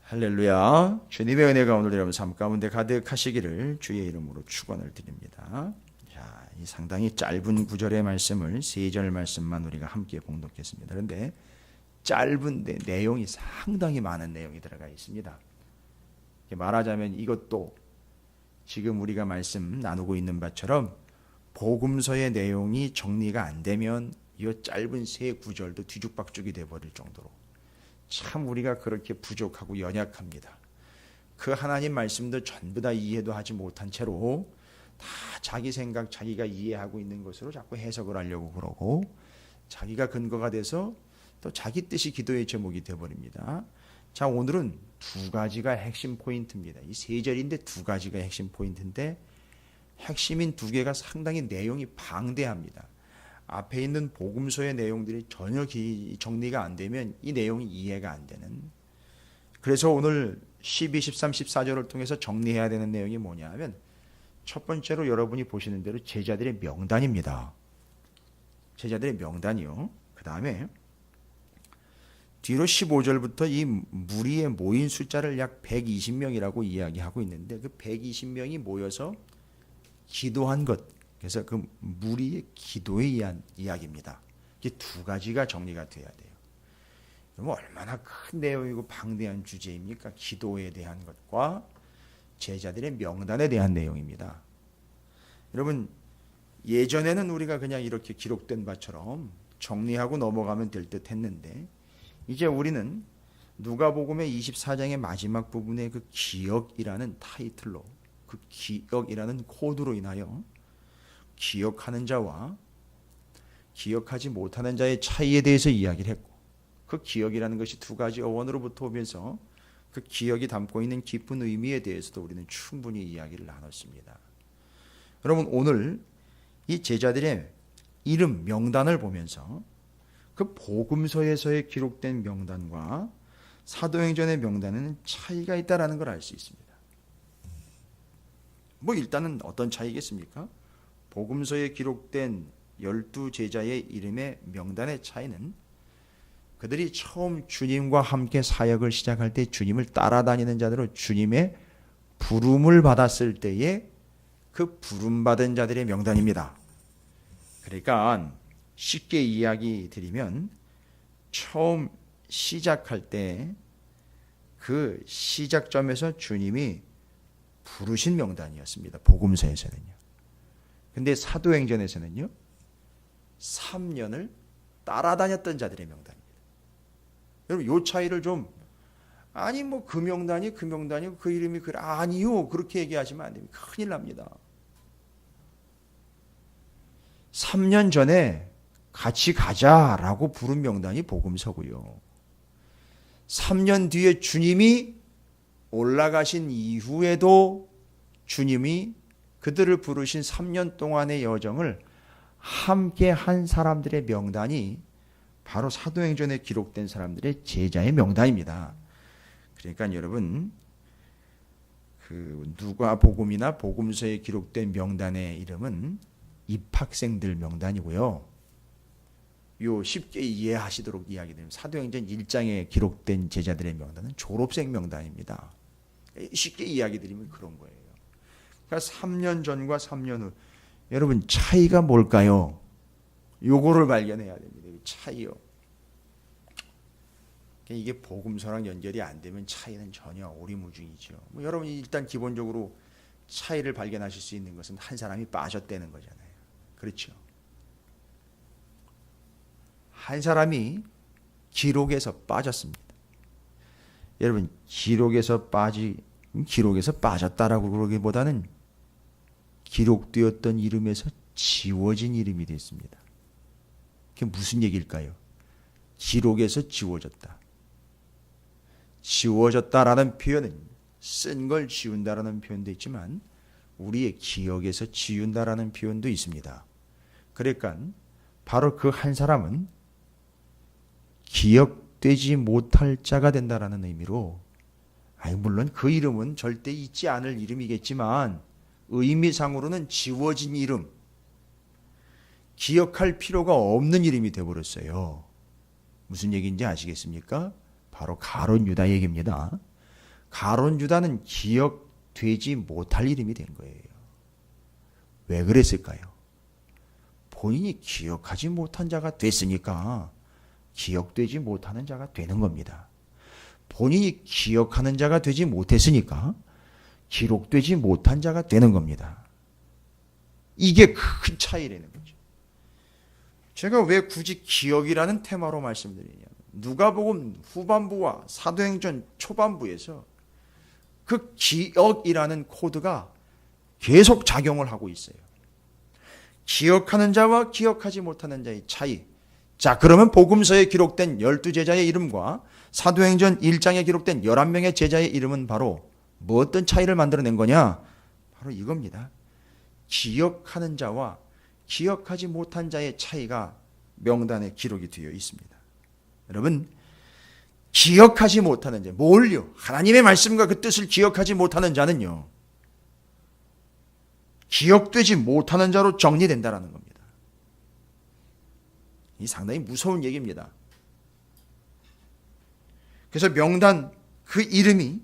할렐루야. 주님의 은혜가 오늘 여러분 삶 가운데 가득하시기를 주의 이름으로 축원을 드립니다. 자, 이 상당히 짧은 구절의 말씀을 3절 말씀만 우리가 함께 봉독했습니다. 그런데 짧은데 내용이 상당히 많은 내용이 들어가 있습니다. 말하자면 이것도 지금 우리가 말씀 나누고 있는 바처럼 복음서의 내용이 정리가 안 되면 이 짧은 3구절도 뒤죽박죽이 돼버릴 정도로 참 우리가 그렇게 부족하고 연약합니다. 그 하나님 말씀도 전부 다 이해도 하지 못한 채로 다 자기 생각, 자기가 이해하고 있는 것으로 자꾸 해석을 하려고 그러고 자기가 근거가 돼서 또 자기 뜻이 기도의 제목이 되어버립니다. 자, 오늘은 2가지가 핵심 포인트입니다. 이 3절인데 2가지가 핵심 포인트인데 핵심인 2개가 상당히 내용이 방대합니다. 앞에 있는 복음서의 내용들이 전혀 정리가 안 되면 이 내용이 이해가 안 되는, 그래서 오늘 12, 13, 14절을 통해서 정리해야 되는 내용이 뭐냐 하면 첫 번째로 여러분이 보시는 대로 제자들의 명단입니다. 제자들의 명단이요. 그 다음에 뒤로 15절부터 이 무리에 모인 숫자를 약 120명이라고 이야기하고 있는데 그 120명이 모여서 기도한 것, 그래서 그 무리의 기도에 의한 이야기입니다. 이게 2가지가 정리가 돼야 돼요. 그럼 얼마나 큰 내용이고 방대한 주제입니까? 기도에 대한 것과 제자들의 명단에 대한 내용입니다. 여러분, 예전에는 우리가 그냥 이렇게 기록된 바처럼 정리하고 넘어가면 될 듯 했는데 이제 우리는 누가복음의 24장의 마지막 부분에 그 기억이라는 타이틀로, 그 기억이라는 코드로 인하여 기억하는 자와 기억하지 못하는 자의 차이에 대해서 이야기를 했고, 그 기억이라는 것이 2가지 어원으로부터 오면서 그 기억이 담고 있는 깊은 의미에 대해서도 우리는 충분히 이야기를 나눴습니다. 여러분, 오늘 이 제자들의 이름 명단을 보면서 그 복음서에서의 기록된 명단과 사도행전의 명단에는 차이가 있다는 걸 알 수 있습니다. 일단은 어떤 차이겠습니까? 복음서에 기록된 12제자의 이름의 명단의 차이는 그들이 처음 주님과 함께 사역을 시작할 때 주님을 따라다니는 자들로 주님의 부름을 받았을 때의 그 부름받은 자들의 명단입니다. 그러니까 쉽게 이야기 드리면 처음 시작할 때 그 시작점에서 주님이 부르신 명단이었습니다. 복음서에서는요. 근데 사도행전에서는요 3년을 따라다녔던 자들의 명단입니다. 여러분, 이 차이를 좀, 아니 그 명단이 그 명단이고 그 이름이 그래, 아니요, 그렇게 얘기하시면 안 됩니다. 큰일 납니다. 3년 전에 같이 가자라고 부른 명단이 복음서고요. 3년 뒤에 주님이 올라가신 이후에도 주님이 그들을 부르신 3년 동안의 여정을 함께 한 사람들의 명단이 바로 사도행전에 기록된 사람들의 제자의 명단입니다. 그러니까 여러분, 그 누가복음이나 복음서에 기록된 명단의 이름은 입학생들 명단이고요. 요 쉽게 이해하시도록 이야기드리면 사도행전 1장에 기록된 제자들의 명단은 졸업생 명단입니다. 쉽게 이야기드리면 그런 거예요. 그러니까 3년 전과 3년 후, 여러분 차이가 뭘까요? 요거를 발견해야 됩니다. 차이요. 이게 복음서랑 연결이 안 되면 차이는 전혀 오리무중이죠. 여러분이 일단 기본적으로 차이를 발견하실 수 있는 것은 한 사람이 빠졌다는 거잖아요. 그렇죠? 한 사람이 기록에서 빠졌습니다. 여러분, 기록에서 빠졌다라고 그러기보다는 기록되었던 이름에서 지워진 이름이 됐습니다. 그게 무슨 얘기일까요? 기록에서 지워졌다. 지워졌다라는 표현은 쓴 걸 지운다라는 표현도 있지만 우리의 기억에서 지운다라는 표현도 있습니다. 그러니까 바로 그 한 사람은 기억되지 못할 자가 된다라는 의미로, 물론 그 이름은 절대 잊지 않을 이름이겠지만 의미상으로는 지워진 이름, 기억할 필요가 없는 이름이 되어버렸어요. 무슨 얘기인지 아시겠습니까? 바로 가룟 유다 얘기입니다. 가론 유다는 기억되지 못할 이름이 된 거예요. 왜 그랬을까요? 본인이 기억하지 못한 자가 됐으니까 기억되지 못하는 자가 되는 겁니다. 본인이 기억하는 자가 되지 못했으니까 기록되지 못한 자가 되는 겁니다. 이게 큰 차이라는 거죠. 제가 왜 굳이 기억이라는 테마로 말씀드리냐면 누가복음 후반부와 사도행전 초반부에서 그 기억이라는 코드가 계속 작용을 하고 있어요. 기억하는 자와 기억하지 못하는 자의 차이. 자, 그러면 복음서에 기록된 12제자의 이름과 사도행전 1장에 기록된 11명의 제자의 이름은 바로 뭐 어떤 차이를 만들어낸 거냐? 바로 이겁니다. 기억하는 자와 기억하지 못한 자의 차이가 명단에 기록이 되어 있습니다. 여러분, 기억하지 못하는 자, 뭘요? 하나님의 말씀과 그 뜻을 기억하지 못하는 자는요, 기억되지 못하는 자로 정리된다는 겁니다. 이 상당히 무서운 얘기입니다. 그래서 명단 그 이름이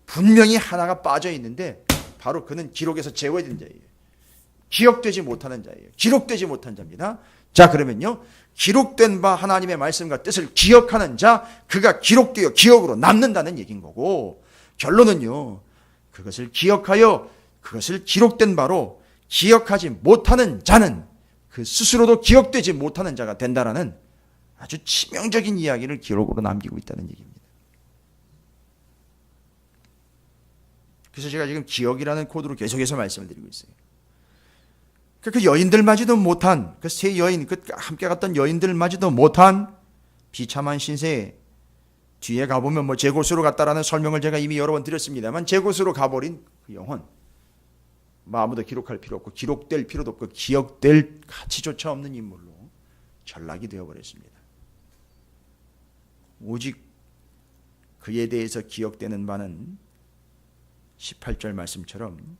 분명히 하나가 빠져 있는데 바로 그는 기록에서 제외된 자예요. 기억되지 못하는 자예요. 기록되지 못한 자입니다. 자, 그러면요, 기록된 바 하나님의 말씀과 뜻을 기억하는 자, 그가 기록되어 기억으로 남는다는 얘기인 거고, 결론은요, 그것을 기억하여 그것을 기록된 바로 기억하지 못하는 자는 그 스스로도 기억되지 못하는 자가 된다라는 아주 치명적인 이야기를 기록으로 남기고 있다는 얘기입니다. 그래서 제가 지금 기억이라는 코드로 계속해서 말씀을 드리고 있어요. 그 여인들마저도 못한, 그 세 여인, 그 함께 갔던 여인들마저도 못한 비참한 신세, 뒤에 가보면 뭐 제 곳으로 갔다라는 설명을 제가 이미 여러 번 드렸습니다만, 제 곳으로 가버린 그 영혼, 뭐 아무도 기록할 필요 없고 기록될 필요도 없고 기억될 가치조차 없는 인물로 전락이 되어버렸습니다. 오직 그에 대해서 기억되는 바는 18절 말씀처럼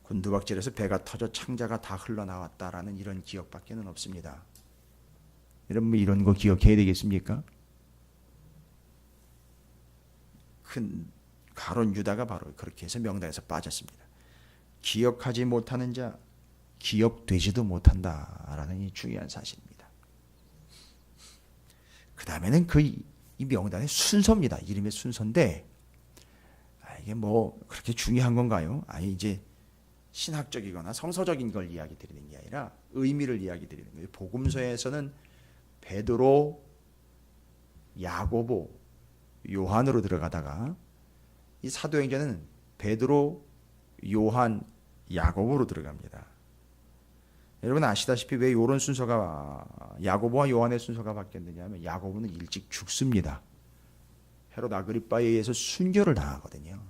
곤두박질에서 배가 터져 창자가 다 흘러나왔다라는 이런 기억밖에는 없습니다. 여러분, 뭐 이런 거 기억해야 되겠습니까? 큰 가론 유다가 바로 그렇게 해서 명단에서 빠졌습니다. 기억하지 못하는 자, 기억되지도 못한다라는 이 중요한 사실입니다. 그 다음에는 이 명단의 순서입니다. 이름의 순서인데, 이게 뭐 그렇게 중요한 건가요? 아니, 이제 신학적이거나 성서적인 걸 이야기 드리는 게 아니라 의미를 이야기 드리는 거예요. 복음서에서는 베드로, 야고보, 요한으로 들어가다가 이 사도행전은 베드로, 요한, 야고보로 들어갑니다. 여러분 아시다시피 왜 이런 순서가, 야고보와 요한의 순서가 바뀌었느냐 하면 야고보는 일찍 죽습니다. 헤롯 아그리빠에 의해서 순교를 당하거든요.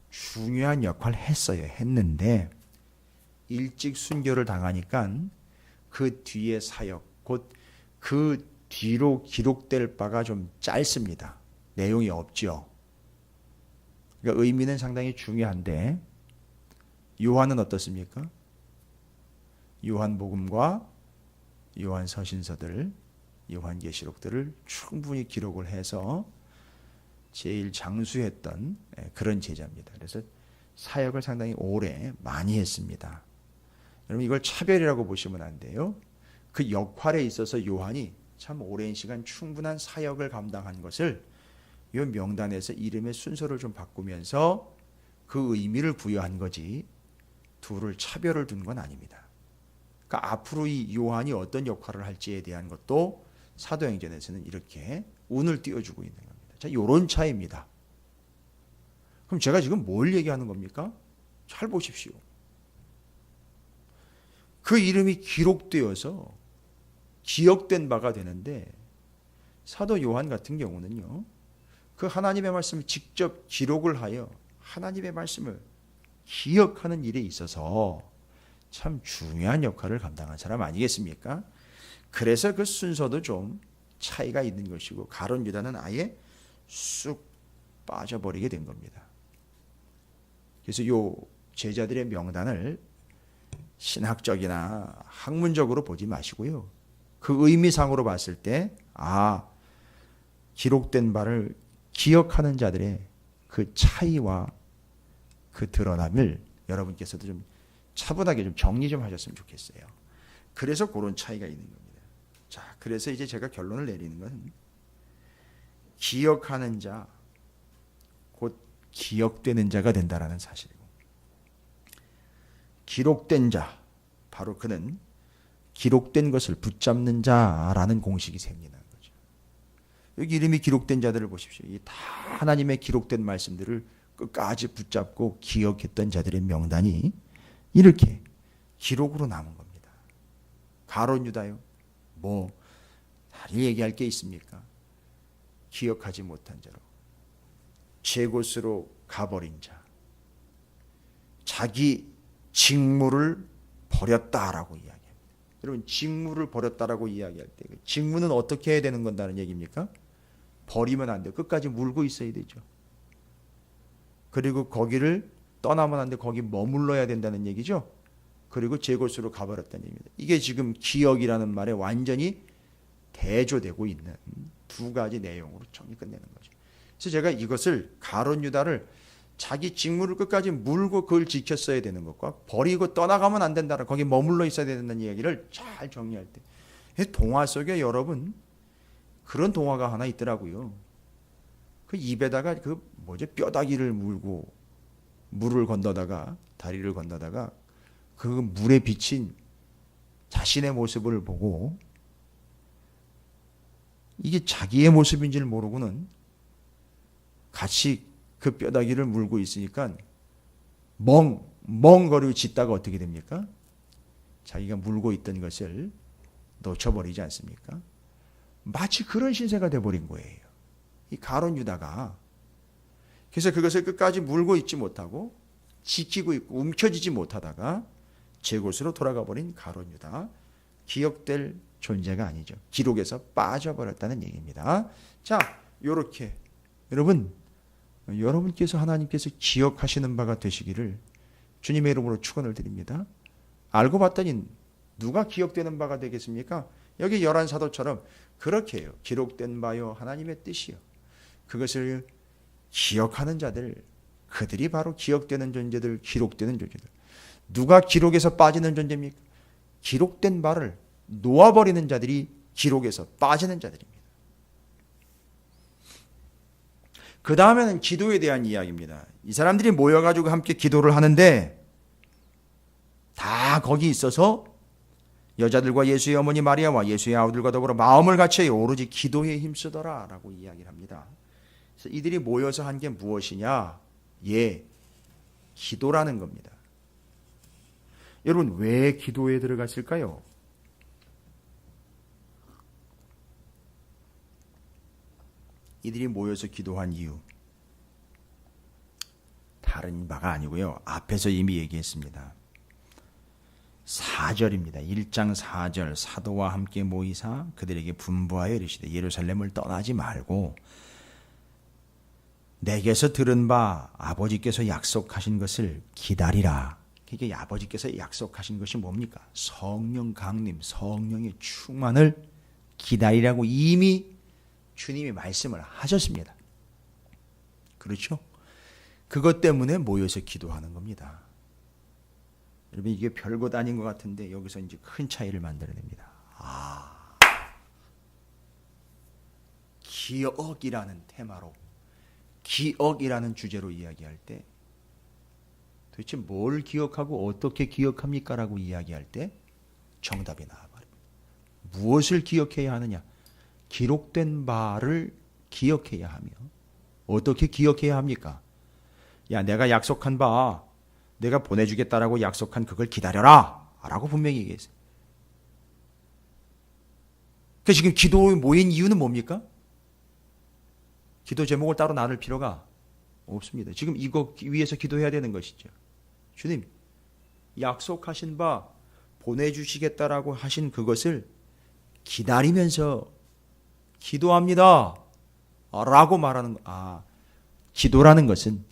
중요한 역할을 했는데 일찍 순교를 당하니까 그 뒤의 사역, 곧 그 뒤로 기록될 바가 좀 짧습니다. 내용이 없죠. 그러니까 의미는 상당히 중요한데, 요한은 어떻습니까? 요한복음과 요한서신서들, 요한계시록들을 충분히 기록을 해서 제일 장수했던 그런 제자입니다. 그래서 사역을 상당히 오래 많이 했습니다. 여러분, 이걸 차별이라고 보시면 안 돼요. 그 역할에 있어서 요한이 참 오랜 시간 충분한 사역을 감당한 것을 이 명단에서 이름의 순서를 좀 바꾸면서 그 의미를 부여한 거지, 둘을 차별을 둔 건 아닙니다. 그러니까 앞으로 이 요한이 어떤 역할을 할지에 대한 것도 사도행전에서는 이렇게 운을 띄워주고 있는 겁니다. 자, 이런 차이입니다. 그럼 제가 지금 뭘 얘기하는 겁니까? 잘 보십시오. 그 이름이 기록되어서 기억된 바가 되는데, 사도 요한 같은 경우는요, 그 하나님의 말씀을 직접 기록을 하여 하나님의 말씀을 기억하는 일에 있어서 참 중요한 역할을 감당한 사람 아니겠습니까? 그래서 그 순서도 좀 차이가 있는 것이고, 가론 유다는 아예 쑥 빠져버리게 된 겁니다. 그래서 요 제자들의 명단을 신학적이나 학문적으로 보지 마시고요, 그 의미상으로 봤을 때, 기록된 바를 기억하는 자들의 그 차이와 그 드러남을 여러분께서도 좀 차분하게 좀 정리 좀 하셨으면 좋겠어요. 그래서 그런 차이가 있는 겁니다. 자, 그래서 이제 제가 결론을 내리는 건 기억하는 자, 곧 기억되는 자가 된다라는 사실이고, 기록된 자, 바로 그는 기록된 것을 붙잡는 자라는 공식이 생기는 거죠. 여기 이름이 기록된 자들을 보십시오. 이 다 하나님의 기록된 말씀들을 끝까지 붙잡고 기억했던 자들의 명단이 이렇게 기록으로 남은 겁니다. 가룟 유다요. 뭐 다리 얘기할 게 있습니까? 기억하지 못한 자로 제 곳으로 가버린 자, 자기 직무를 버렸다라고 이야기합니다. 여러분, 직무를 버렸다라고 이야기할 때 직무는 어떻게 해야 되는 건다는 얘기입니까? 버리면 안 돼요. 끝까지 물고 있어야 되죠. 그리고 거기를 떠나면 안 돼. 거기 머물러야 된다는 얘기죠. 그리고 제 곳으로 가버렸다는 얘기입니다. 이게 지금 기억이라는 말에 완전히 대조되고 있는 두 가지 내용으로 정리 끝내는 거죠. 그래서 제가 이것을 가룟 유다를 자기 직무를 끝까지 물고 그걸 지켰어야 되는 것과 버리고 떠나가면 안 된다는, 거기 머물러 있어야 된다는 이야기를 잘 정리할 때, 동화 속에 여러분 그런 동화가 하나 있더라고요. 그 입에다가 그 뼈다귀를 물고 물을 건너다가, 다리를 건너다가 그 물에 비친 자신의 모습을 보고 이게 자기의 모습인지를 모르고는 같이 그 뼈다귀를 물고 있으니까 멍거리고 짖다가 어떻게 됩니까? 자기가 물고 있던 것을 놓쳐버리지 않습니까? 마치 그런 신세가 돼버린 거예요. 이 가룟 유다가. 그래서 그것을 끝까지 물고 있지 못하고 지키고 있고 움켜쥐지 못하다가 제 곳으로 돌아가 버린 가룟 유다. 기억될 존재가 아니죠. 기록에서 빠져버렸다는 얘기입니다. 자, 요렇게 여러분께서 하나님께서 기억하시는 바가 되시기를 주님의 이름으로 축원을 드립니다. 알고 봤더니 누가 기억되는 바가 되겠습니까? 여기 열한 사도처럼 그렇게 해요. 기록된 바요 하나님의 뜻이요. 그것을 기억하는 자들, 그들이 바로 기억되는 존재들, 기록되는 존재들. 누가 기록에서 빠지는 존재입니까? 기록된 바를 놓아버리는 자들이 기록에서 빠지는 자들입니다. 그 다음에는 기도에 대한 이야기입니다. 이 사람들이 모여가지고 함께 기도를 하는데 다 거기 있어서 여자들과 예수의 어머니 마리아와 예수의 아우들과 더불어 마음을 같이하여 오로지 기도에 힘쓰더라 라고 이야기를 합니다. 그래서 이들이 모여서 한 게 무엇이냐? 기도라는 겁니다. 여러분, 왜 기도에 들어갔을까요? 이들이 모여서 기도한 이유, 다른 바가 아니고요. 앞에서 이미 얘기했습니다. 4절입니다. 1장 4절. 사도와 함께 모이사 그들에게 분부하여 이르시되 예루살렘을 떠나지 말고 내게서 들은 바 아버지께서 약속하신 것을 기다리라. 이게 아버지께서 약속하신 것이 뭡니까? 성령 강림, 성령의 충만을 기다리라고 이미 주님이 말씀을 하셨습니다. 그렇죠? 그것 때문에 모여서 기도하는 겁니다. 여러분, 이게 별것 아닌 것 같은데 여기서 이제 큰 차이를 만들어냅니다. 기억이라는 테마로, 기억이라는 주제로 이야기할 때 도대체 뭘 기억하고 어떻게 기억합니까? 라고 이야기할 때 정답이 나와버립니다. 무엇을 기억해야 하느냐? 기록된 바를 기억해야 하며 어떻게 기억해야 합니까? 야, 내가 약속한 바, 내가 보내주겠다라고 약속한 그걸 기다려라 라고 분명히 얘기했어요. 그러니까 지금 기도에 모인 이유는 뭡니까? 기도 제목을 따로 나눌 필요가 없습니다. 지금 이거 위해서 기도해야 되는 것이죠. 주님, 약속하신 바 보내주시겠다라고 하신 그것을 기다리면서 기도합니다 라고 말하는 기도라는 것은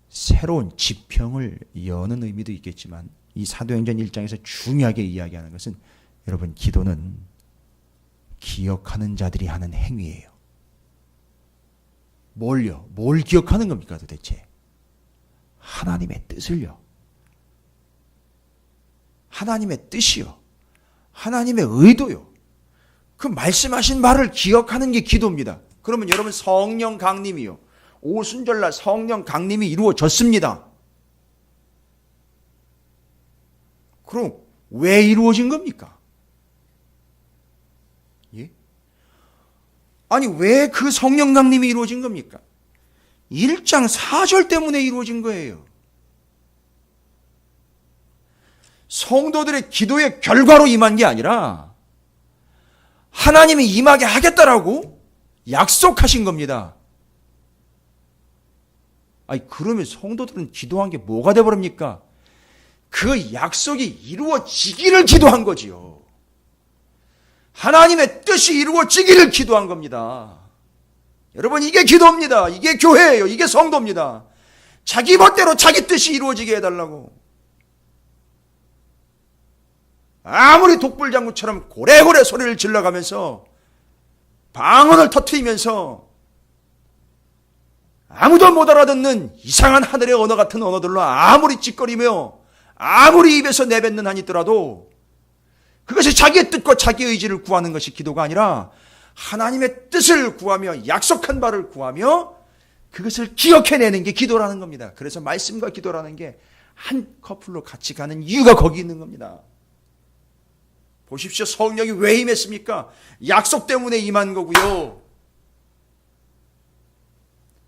새로운 지평을 여는 의미도 있겠지만 이 사도행전 1장에서 중요하게 이야기하는 것은 여러분, 기도는 기억하는 자들이 하는 행위예요. 뭘요? 뭘 기억하는 겁니까 도대체? 하나님의 뜻을요. 하나님의 뜻이요. 하나님의 의도요. 그 말씀하신 말을 기억하는 게 기도입니다. 그러면 여러분 성령 강림이요. 오순절날 성령 강림이 이루어졌습니다. 그럼 왜 이루어진 겁니까? 예? 아니 왜 그 성령 강림이 이루어진 겁니까? 1장 4절 때문에 이루어진 거예요. 성도들의 기도의 결과로 임한 게 아니라 하나님이 임하게 하겠다라고 약속하신 겁니다. 아니 그러면 성도들은 기도한 게 뭐가 돼버립니까? 그 약속이 이루어지기를 기도한 거지요. 하나님의 뜻이 이루어지기를 기도한 겁니다. 여러분 이게 기도입니다. 이게 교회예요. 이게 성도입니다. 자기 멋대로 자기 뜻이 이루어지게 해달라고. 아무리 독불장구처럼 고래고래 소리를 질러가면서 방언을 터뜨리면서 아무도 못 알아듣는 이상한 하늘의 언어 같은 언어들로 아무리 찌꺼리며 아무리 입에서 내뱉는 한이 있더라도 그것이 자기의 뜻과 자기의 의지를 구하는 것이 기도가 아니라 하나님의 뜻을 구하며 약속한 바를 구하며 그것을 기억해내는 게 기도라는 겁니다. 그래서 말씀과 기도라는 게 한 커플로 같이 가는 이유가 거기 있는 겁니다. 보십시오. 성령이 왜 임했습니까? 약속 때문에 임한 거고요.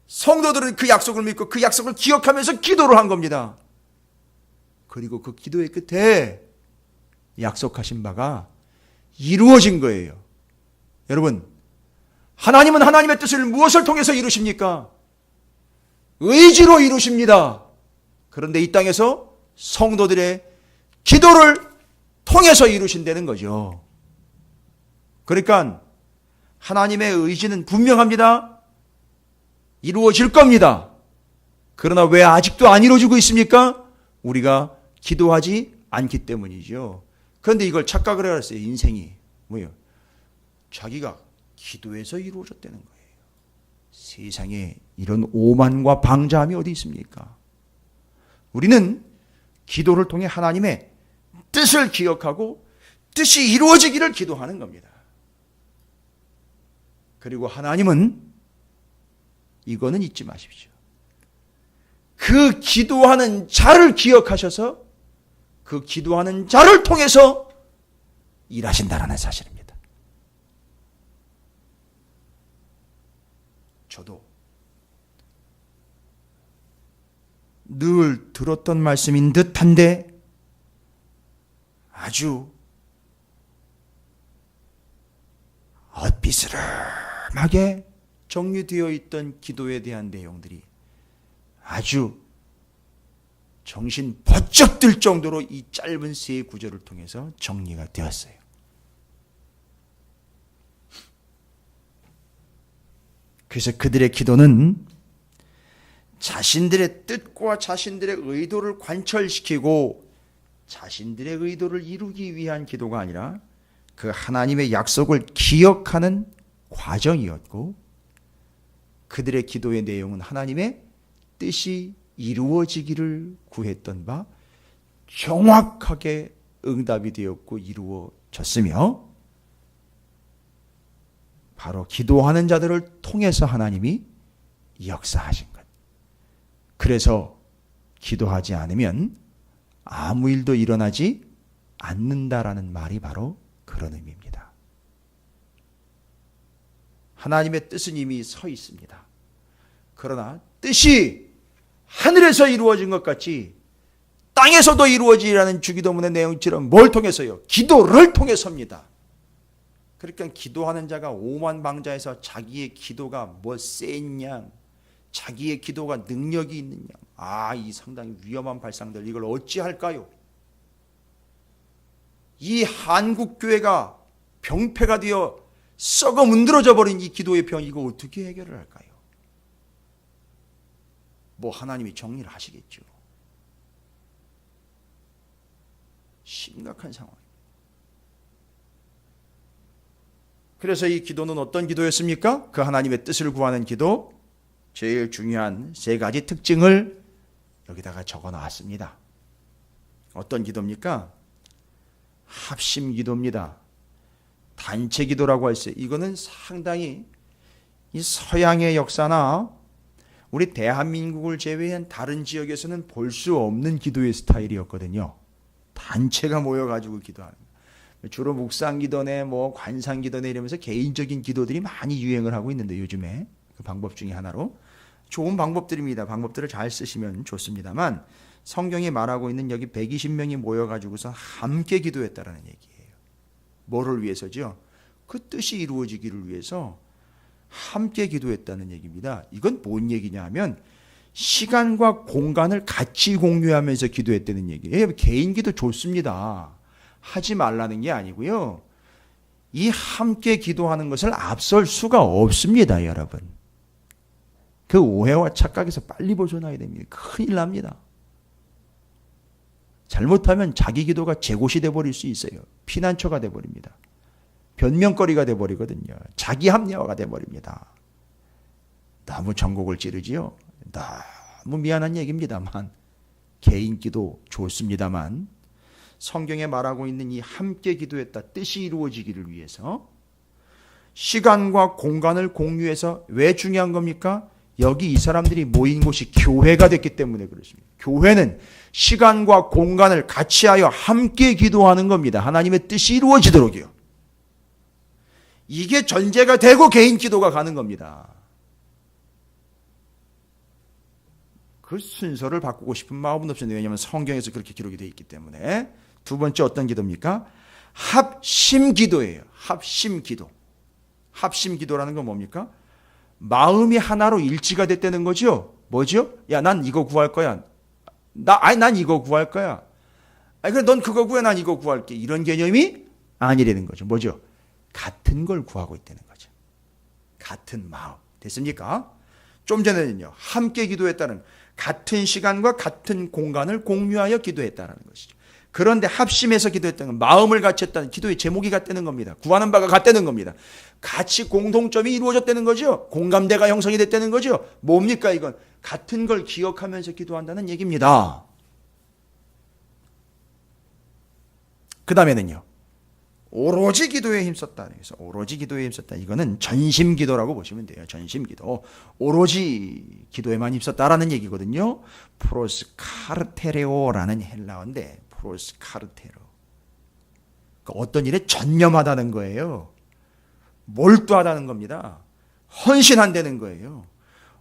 성도들은 그 약속을 믿고 그 약속을 기억하면서 기도를 한 겁니다. 그리고 그 기도의 끝에 약속하신 바가 이루어진 거예요. 여러분, 하나님은 하나님의 뜻을 무엇을 통해서 이루십니까? 의지로 이루십니다. 그런데 이 땅에서 성도들의 기도를 통해서 이루신다는 거죠. 그러니까 하나님의 의지는 분명합니다. 이루어질 겁니다. 그러나 왜 아직도 안 이루어지고 있습니까? 우리가 기도하지 않기 때문이죠. 그런데 이걸 착각을 해왔어요. 인생이 뭐예요? 자기가 기도해서 이루어졌다는 거예요. 세상에 이런 오만과 방자함이 어디 있습니까? 우리는 기도를 통해 하나님의 뜻을 기억하고 뜻이 이루어지기를 기도하는 겁니다. 그리고 하나님은 이거는 잊지 마십시오. 그 기도하는 자를 기억하셔서 그 기도하는 자를 통해서 일하신다라는 사실입니다. 저도 늘 들었던 말씀인 듯한데 아주 엇비스름하게 정리되어 있던 기도에 대한 내용들이 아주 정신 번쩍 들 정도로 이 짧은 세 구절을 통해서 정리가 되었어요. 그래서 그들의 기도는 자신들의 뜻과 자신들의 의도를 관철시키고 자신들의 의도를 이루기 위한 기도가 아니라 그 하나님의 약속을 기억하는 과정이었고 그들의 기도의 내용은 하나님의 뜻이 이루어지기를 구했던 바 정확하게 응답이 되었고 이루어졌으며 바로 기도하는 자들을 통해서 하나님이 역사하신 것. 그래서 기도하지 않으면 아무 일도 일어나지 않는다라는 말이 바로 그런 의미입니다. 하나님의 뜻은 이미 서 있습니다. 그러나 뜻이 하늘에서 이루어진 것 같이 땅에서도 이루어지라는 주기도문의 내용처럼 뭘 통해서요? 기도를 통해서입니다. 그러니까 기도하는 자가 오만방자해서 자기의 기도가 뭐 센냐, 자기의 기도가 능력이 있느냐, 이 상당히 위험한 발상들, 이걸 어찌할까요? 이 한국교회가 병폐가 되어 썩어 문드러져 버린 이 기도의 병, 이거 어떻게 해결을 할까요? 뭐 하나님이 정리를 하시겠죠. 심각한 상황입니다. 그래서 이 기도는 어떤 기도였습니까? 그 하나님의 뜻을 구하는 기도, 제일 중요한 세 가지 특징을 여기다가 적어 놨습니다. 어떤 기도입니까? 합심 기도입니다. 단체 기도라고 했어요. 이거는 상당히 이 서양의 역사나 우리 대한민국을 제외한 다른 지역에서는 볼 수 없는 기도의 스타일이었거든요. 단체가 모여가지고 기도하는. 주로 묵상기도네, 뭐 관상기도네 이러면서 개인적인 기도들이 많이 유행을 하고 있는데 요즘에 그 방법 중에 하나로 좋은 방법들입니다. 방법들을 잘 쓰시면 좋습니다만 성경이 말하고 있는 여기 120명이 모여가지고서 함께 기도했다라는 얘기예요. 뭐를 위해서죠? 그 뜻이 이루어지기를 위해서 함께 기도했다는 얘기입니다. 이건 뭔 얘기냐 하면 시간과 공간을 같이 공유하면서 기도했다는 얘기예요. 개인 기도 좋습니다. 하지 말라는 게 아니고요. 이 함께 기도하는 것을 앞설 수가 없습니다, 여러분. 그 오해와 착각에서 빨리 벗어나야 됩니다. 큰일 납니다. 잘못하면 자기 기도가 제곳이 돼버릴 수 있어요. 피난처가 돼버립니다. 변명거리가 돼버리거든요. 자기 합리화가 돼버립니다. 너무 전곡을 찌르지요. 너무 미안한 얘기입니다만 개인 기도 좋습니다만 성경에 말하고 있는 이 함께 기도했다 뜻이 이루어지기를 위해서 시간과 공간을 공유해서 왜 중요한 겁니까? 여기 이 사람들이 모인 곳이 교회가 됐기 때문에 그렇습니다. 교회는 시간과 공간을 같이 하여 함께 기도하는 겁니다. 하나님의 뜻이 이루어지도록요. 이게 전제가 되고 개인 기도가 가는 겁니다. 그 순서를 바꾸고 싶은 마음은 없었는데 왜냐하면 성경에서 그렇게 기록이 되어 있기 때문에. 두 번째 어떤 기도입니까? 합심 기도예요. 합심 기도. 합심 기도라는 건 뭡니까? 마음이 하나로 일치가 됐다는 거죠. 뭐죠? 야, 난 이거 구할 거야. 난 이거 구할 거야. 그래, 넌 그거 구해, 난 이거 구할게. 이런 개념이 아니라는 거죠. 뭐죠? 같은 걸 구하고 있다는 거죠. 같은 마음. 됐습니까? 좀 전에는요, 함께 기도했다는 같은 시간과 같은 공간을 공유하여 기도했다는 것이죠. 그런데 합심해서 기도했다는 건 마음을 같이 했다는 기도의 제목이 같다는 겁니다. 구하는 바가 같다는 겁니다. 같이 공통점이 이루어졌다는 거죠. 공감대가 형성이 됐다는 거죠. 뭡니까 이건? 같은 걸 기억하면서 기도한다는 얘기입니다. 그 다음에는요. 오로지 기도에 힘썼다. 그래서 오로지 기도에 힘썼다. 이거는 전심 기도라고 보시면 돼요. 전심 기도. 오로지 기도에만 힘썼다라는 얘기거든요. 프로스카르테레오라는 헬라어인데 프로스카르테로. 그러니까 어떤 일에 전념하다는 거예요. 몰두하다는 겁니다. 헌신한다는 거예요.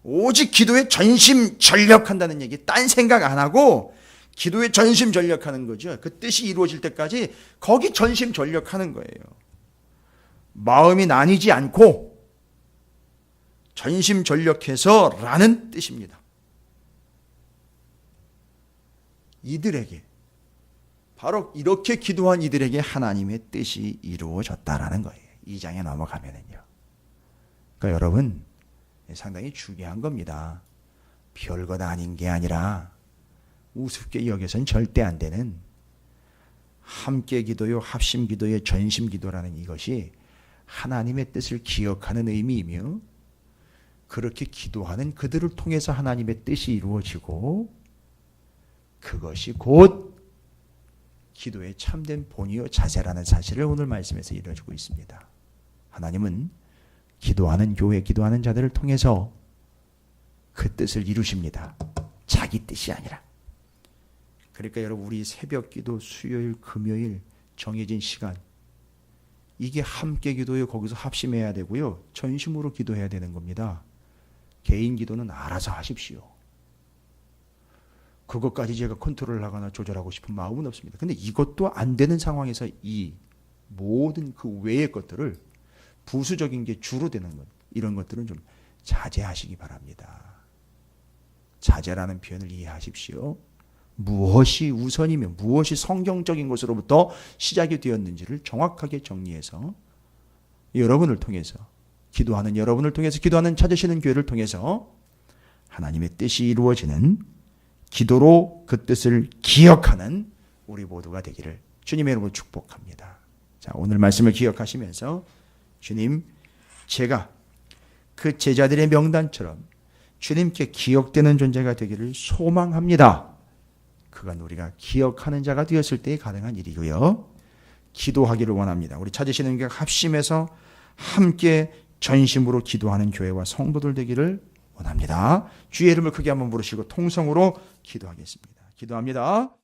오직 기도에 전심전력한다는 얘기. 딴 생각 안 하고 기도에 전심전력하는 거죠. 그 뜻이 이루어질 때까지 거기 전심전력하는 거예요. 마음이 나뉘지 않고 전심전력해서 라는 뜻입니다. 이들에게 바로 이렇게 기도한 이들에게 하나님의 뜻이 이루어졌다라는 거예요. 2장에 넘어가면은요. 그러니까 여러분 상당히 중요한 겁니다. 별것 아닌 게 아니라 우습게 여겨선 절대 안 되는 함께 기도요, 합심 기도요, 전심 기도라는 이것이 하나님의 뜻을 기억하는 의미이며 그렇게 기도하는 그들을 통해서 하나님의 뜻이 이루어지고 그것이 곧 기도의 참된 본이요 자세라는 사실을 오늘 말씀에서 이루어지고 있습니다. 하나님은 기도하는 교회, 기도하는 자들을 통해서 그 뜻을 이루십니다. 자기 뜻이 아니라. 그러니까 여러분 우리 새벽 기도, 수요일, 금요일 정해진 시간 이게 함께 기도요. 거기서 합심해야 되고요. 전심으로 기도해야 되는 겁니다. 개인 기도는 알아서 하십시오. 그것까지 제가 컨트롤을 하거나 조절하고 싶은 마음은 없습니다. 근데 이것도 안 되는 상황에서 이 모든 그 외의 것들을 부수적인 게 주로 되는 것 이런 것들은 좀 자제하시기 바랍니다. 자제라는 표현을 이해하십시오. 무엇이 우선이며 무엇이 성경적인 것으로부터 시작이 되었는지를 정확하게 정리해서 여러분을 통해서 기도하는 여러분을 통해서 기도하는 찾으시는 교회를 통해서 하나님의 뜻이 이루어지는 기도로 그 뜻을 기억하는 우리 모두가 되기를 주님의 이름으로 축복합니다. 자, 오늘 말씀을 기억하시면서 주님, 제가 그 제자들의 명단처럼 주님께 기억되는 존재가 되기를 소망합니다. 그건 우리가 기억하는 자가 되었을 때 가능한 일이고요. 기도하기를 원합니다. 우리 찾으시는 교회 합심해서 함께 전심으로 기도하는 교회와 성도들 되기를 원합니다. 주의 이름을 크게 한번 부르시고 통성으로 기도하겠습니다. 기도합니다.